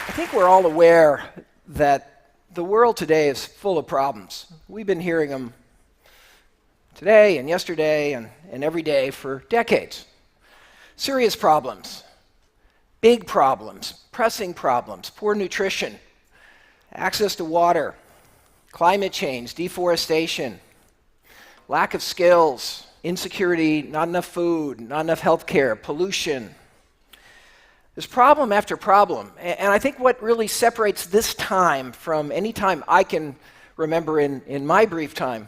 I think we're all aware that the world today is full of problems. We've been hearing them today and yesterday and every day for decades. Serious problems, big problems, pressing problems, poor nutrition, access to water, climate change, deforestation, lack of skills, insecurity, not enough food, not enough health care, pollution. There's problem after problem. And I think what really separates this time from any time I can remember in my brief time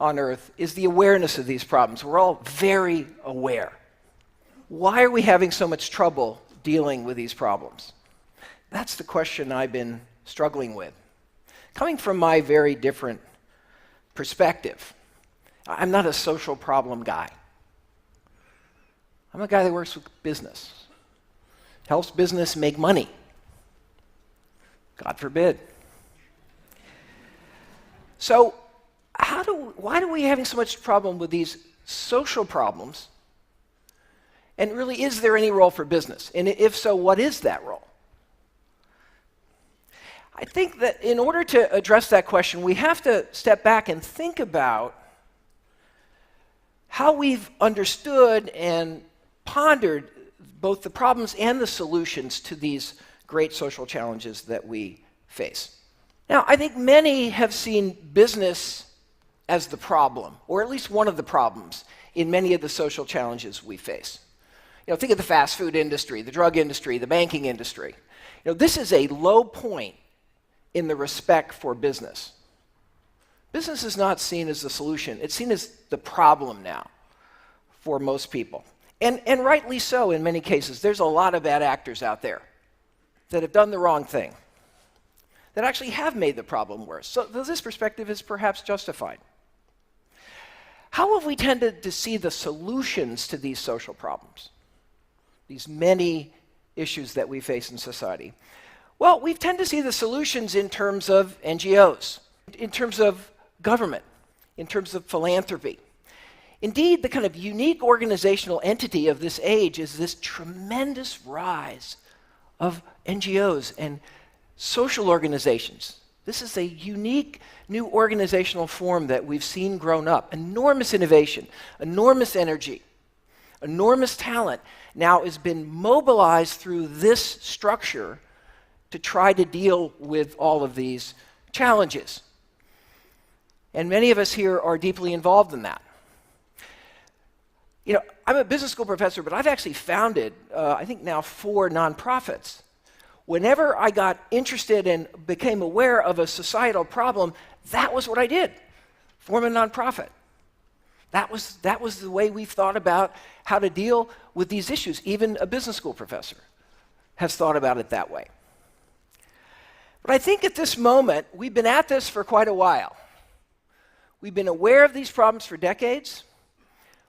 on Earth is the awareness of these problems. We're all very aware. Why are we having so much trouble dealing with these problems? That's the question I've been struggling with. Coming from my very different perspective, I'm not a social problem guy. I'm a guy that works with business. Helps business make money. God forbid. So why are we having so much problem with these social problems? And really, is there any role for business? And if so, what is that role? I think that in order to address that question, we have to step back and think about how we've understood and pondered both the problems and the solutions to these great social challenges that we face. Now, I think many have seen business as the problem, or at least one of the problems in many of the social challenges we face. Think of the fast food industry, the drug industry, the banking industry. This is a low point in the respect for business. Business is not seen as the solution. It's seen as the problem now for most people. And rightly so in many cases. There's a lot of bad actors out there that have done the wrong thing, that actually have made the problem worse. So this perspective is perhaps justified. How have we tended to see the solutions to these social problems, these many issues that we face in society? Well, we tend to see the solutions in terms of NGOs, in terms of government, in terms of philanthropy. Indeed, the kind of unique organizational entity of this age is this tremendous rise of NGOs and social organizations. This is a unique new organizational form that we've seen grown up. Enormous innovation, enormous energy, enormous talent now has been mobilized through this structure to try to deal with all of these challenges. And many of us here are deeply involved in that. I'm a business school professor, but I've actually founded, I think now 4 nonprofits. Whenever I got interested and became aware of a societal problem, that was what I did, form a nonprofit. That was the way we've thought about how to deal with these issues. Even a business school professor has thought about it that way. But I think at this moment, we've been at this for quite a while. We've been aware of these problems for decades.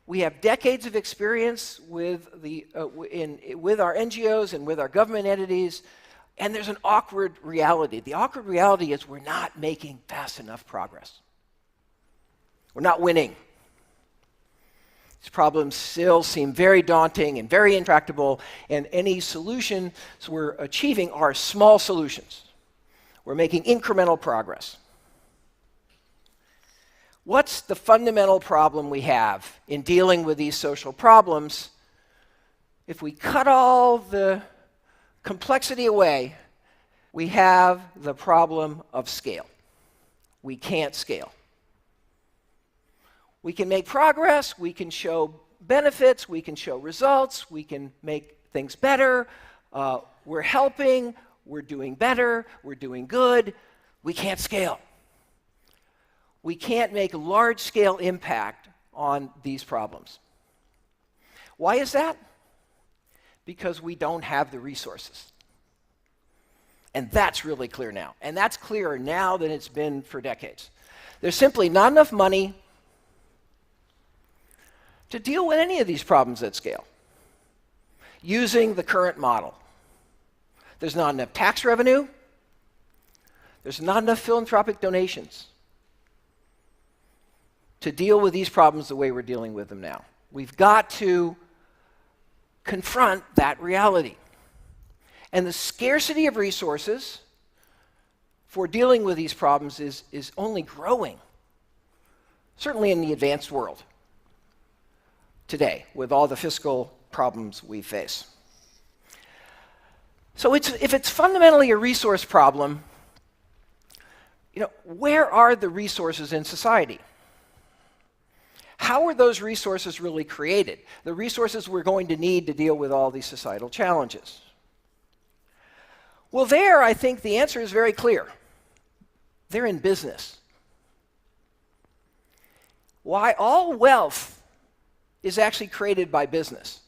We have decades of experience with our NGOs and with our government entities, and there's an awkward reality. The awkward reality is we're not making fast enough progress. We're not winning. These problems still seem very daunting and very intractable, and any solutions we're achieving are small solutions. We're making incremental progress. What's the fundamental problem we have in dealing with these social problems? If we cut all the complexity away, we have the problem of scale. We can't scale. We can make progress, we can show benefits, we can show results, we can make things better, we're helping, we're doing better, we're doing good. We can't scale. We can't make large-scale impact on these problems. Why is that? Because we don't have the resources. And that's really clear now. And that's clearer now than it's been for decades. There's simply not enough money to deal with any of these problems at scale using the current model. There's not enough tax revenue. There's not enough philanthropic donations to deal with these problems the way we're dealing with them now. We've got to confront that reality. And the scarcity of resources for dealing with these problems is only growing, certainly in the advanced world today, with all the fiscal problems we face. So if it's fundamentally a resource problem, where are the resources in society? How are those resources really created? The resources we're going to need to deal with all these societal challenges. Well, there, I think the answer is very clear. They're in business. Why all wealth is actually created by business.